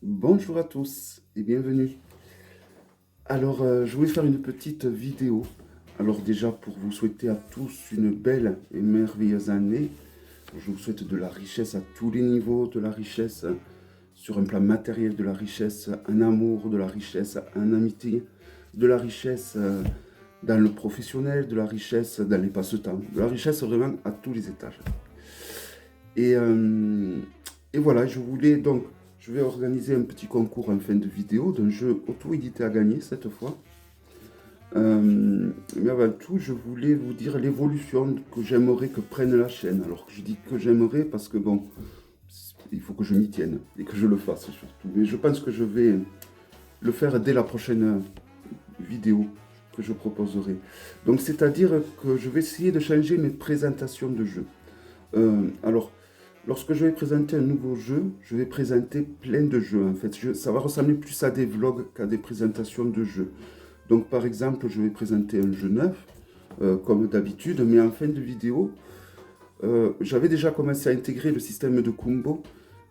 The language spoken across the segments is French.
Bonjour à tous et bienvenue. Alors, je voulais faire une petite vidéo. Alors déjà, pour vous souhaiter à tous une belle et merveilleuse année, je vous souhaite de la richesse à tous les niveaux, de la richesse sur un plan matériel, de la richesse en amour, de la richesse en amitié, de la richesse dans le professionnel, de la richesse dans les passe-temps, de la richesse vraiment à tous les étages. Et, euh, et voilà, je vais organiser un petit concours en fin de vidéo d'un jeu auto-édité à gagner cette fois. Mais avant tout, je voulais vous dire l'évolution que j'aimerais que prenne la chaîne. Alors je dis que j'aimerais parce que bon, il faut que je m'y tienne et que je le fasse surtout. Mais je pense que je vais le faire dès la prochaine vidéo que je proposerai. Donc c'est-à-dire que je vais essayer de changer mes présentations de jeux. Alors, lorsque je vais présenter un nouveau jeu, je vais présenter plein de jeux en fait. Ça va ressembler plus à des vlogs qu'à des présentations de jeux. Donc par exemple, je vais présenter un jeu neuf, comme d'habitude, mais en fin de vidéo, j'avais déjà commencé à intégrer le système de combo,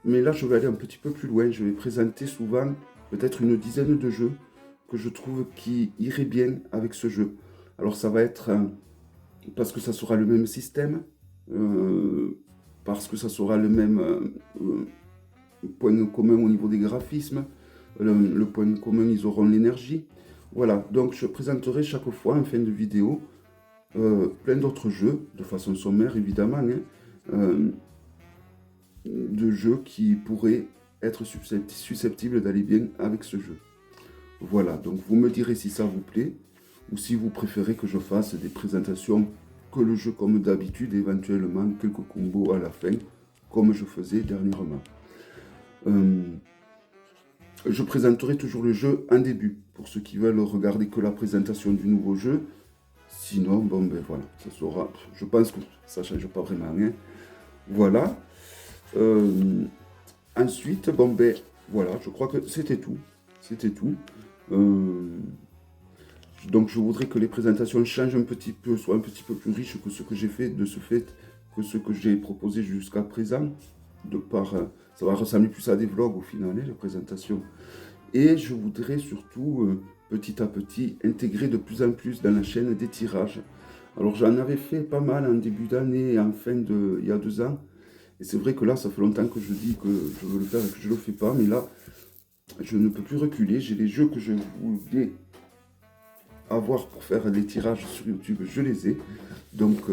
mais là je vais aller un petit peu plus loin. Je vais présenter souvent peut-être une dizaine de jeux que je trouve qui iraient bien avec ce jeu. Alors ça va être parce que ça sera le même système, euh, parce que ça sera le même point commun au niveau des graphismes, le point commun, ils auront l'énergie. Voilà, donc je présenterai chaque fois en fin de vidéo plein d'autres jeux, de façon sommaire évidemment, hein, euh, de jeux qui pourraient être susceptibles d'aller bien avec ce jeu. Voilà, donc vous me direz si ça vous plaît, ou si vous préférez que je fasse des présentations que le jeu comme d'habitude, éventuellement quelques combos à la fin, comme je faisais dernièrement. Euh, je présenterai toujours le jeu en début, pour ceux qui veulent regarder que la présentation du nouveau jeu. Sinon, bon ben voilà, ça sera. Je pense que ça ne change pas vraiment, hein. Voilà. Euh, Ensuite, bon ben voilà, je crois que c'était tout. C'était tout. Euh, donc je voudrais que les présentations changent un petit peu, soient un petit peu plus riches que ce que j'ai fait, de ce fait que ce que j'ai proposé jusqu'à présent. Ça va ressembler plus à des vlogs au final, hein, les présentations. Et je voudrais surtout, petit à petit, intégrer de plus en plus dans la chaîne des tirages. Alors j'en avais fait pas mal en début d'année et en fin de, il y a 2 ans. Et c'est vrai que là, ça fait longtemps que je dis que je veux le faire et que je ne le fais pas. Mais là, je ne peux plus reculer. J'ai les jeux que je voulais avoir pour faire les tirages sur YouTube, je les ai. Donc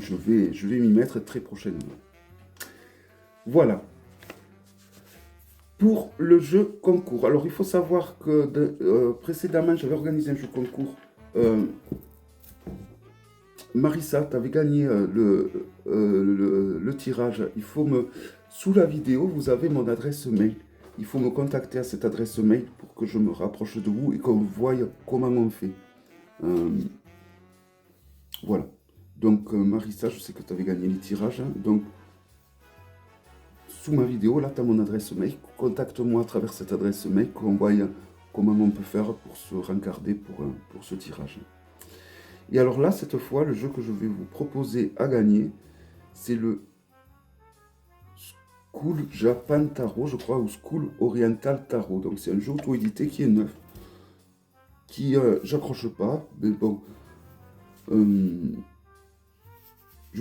je vais m'y mettre très prochainement. Voilà. Pour le jeu concours. Alors il faut savoir que précédemment, j'avais organisé un jeu concours. Euh, Marissa, tu avais gagné le tirage. Sous la vidéo, vous avez mon adresse mail. Il faut me contacter à cette adresse mail pour que je me rapproche de vous et qu'on voie comment on fait. Euh, voilà. Donc, Marissa, je sais que tu avais gagné les tirages, hein. Donc, sous ma vidéo, là, tu as mon adresse mail. Contacte-moi à travers cette adresse mail qu'on voie comment on peut faire pour se rencarder pour ce tirage. Et alors là, cette fois, le jeu que je vais vous proposer à gagner, c'est le School Japan Tarot, je crois, ou School Oriental Tarot. Donc c'est un jeu auto-édité qui est neuf, qui j'accroche pas, mais bon, je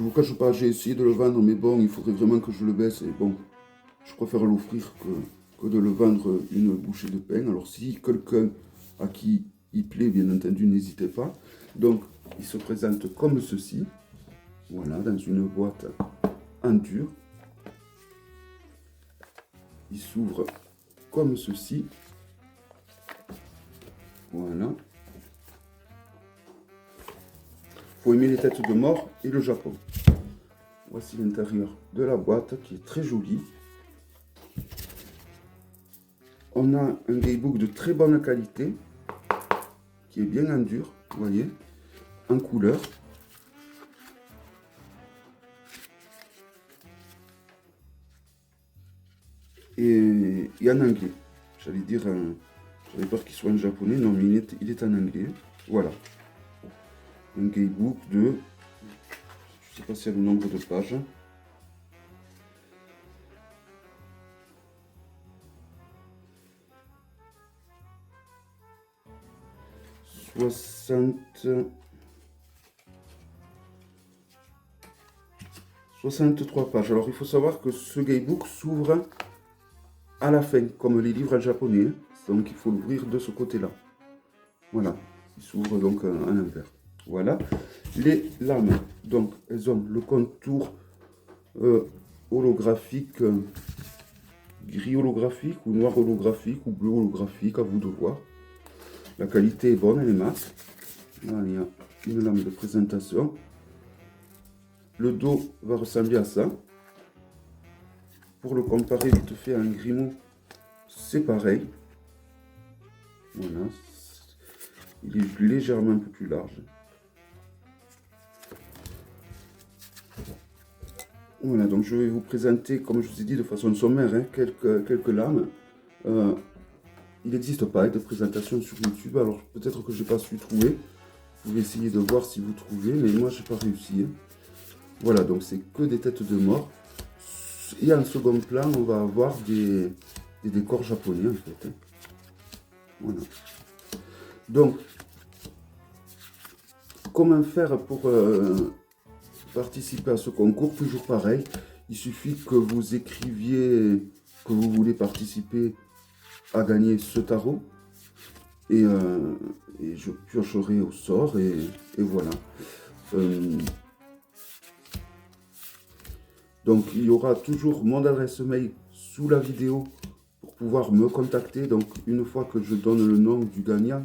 vous cache pas, j'ai essayé de le vendre, mais bon, il faudrait vraiment que je le baisse, et bon, je préfère l'offrir que de le vendre une bouchée de pain. Alors si quelqu'un à qui il plaît, bien entendu, n'hésitez pas. Donc, il se présente comme ceci, voilà, dans une boîte en dur. Il s'ouvre comme ceci. Voilà. Faut aimer les têtes de mort et le Japon. Voici l'intérieur de la boîte qui est très joli. On a un gamebook de très bonne qualité qui est bien en dur, vous voyez, en couleur. Et en anglais. J'allais dire, j'avais peur qu'il soit en japonais, non, mais il est en anglais. Voilà. Un gamebook de, je ne sais pas s'il y a le nombre de pages. 63 pages. Alors il faut savoir que ce guidebook s'ouvre à la fin, comme les livres en japonais. Donc il faut l'ouvrir de ce côté-là. Voilà, il s'ouvre donc à l'envers. Voilà, les lames, donc elles ont le contour holographique, gris holographique ou noir holographique ou bleu holographique, à vous de voir. La qualité est bonne, elle est mat. Là, il y a une lame de présentation. Le dos va ressembler à ça. Pour le comparer vite fait à un Grimaud, c'est pareil. Voilà. Il est légèrement un peu plus large. Voilà, donc je vais vous présenter, comme je vous ai dit de façon sommaire, hein, quelques lames. Il n'existe pas de présentation sur YouTube, alors peut-être que je n'ai pas su trouver. Vous pouvez essayer de voir si vous trouvez, mais moi je n'ai pas réussi. Hein. Voilà, donc c'est que des têtes de mort. Et en second plan, on va avoir des décors japonais en fait. Hein. Voilà. Donc, comment faire pour participer à ce concours? Toujours pareil, il suffit que vous écriviez que vous voulez participer à gagner ce tarot. Et je piocherai au sort et voilà. Donc il y aura toujours mon adresse mail sous la vidéo pour pouvoir me contacter. Donc une fois que je donne le nom du gagnant,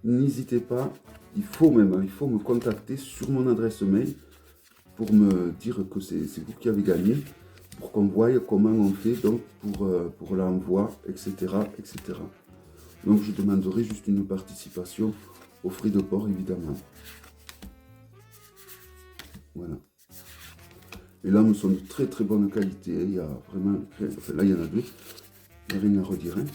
n'hésitez pas, il faut me contacter sur mon adresse mail pour me dire que c'est vous qui avez gagné, pour qu'on voie comment on fait donc pour l'envoi, etc., etc. Donc je demanderai juste une participation aux frais de port évidemment. Voilà. Les lames sont de très très bonne qualité. Il y a vraiment, enfin, là il y en a deux. Il n'y a rien à redire. Hein.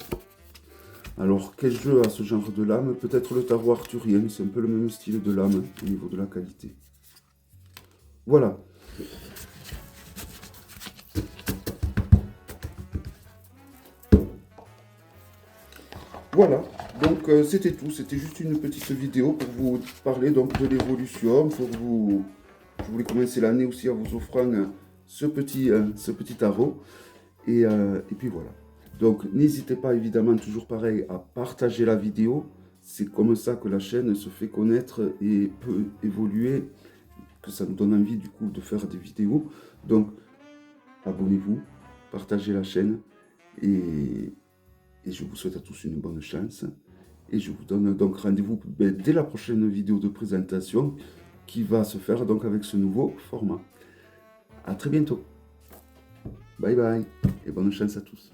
Alors quel jeu a ce genre de lame? Peut-être le tarot arthurien. C'est un peu le même style de lame au niveau de la qualité. Voilà. Voilà, donc c'était tout, c'était juste une petite vidéo pour vous parler donc de l'évolution, je voulais commencer l'année aussi en vous offrant ce petit tarot, et puis voilà. Donc n'hésitez pas évidemment, toujours pareil, à partager la vidéo, c'est comme ça que la chaîne se fait connaître et peut évoluer, que ça nous donne envie du coup de faire des vidéos, donc abonnez-vous, partagez la chaîne, et je vous souhaite à tous une bonne chance. Et je vous donne donc rendez-vous dès la prochaine vidéo de présentation qui va se faire donc avec ce nouveau format. À très bientôt. Bye bye et bonne chance à tous.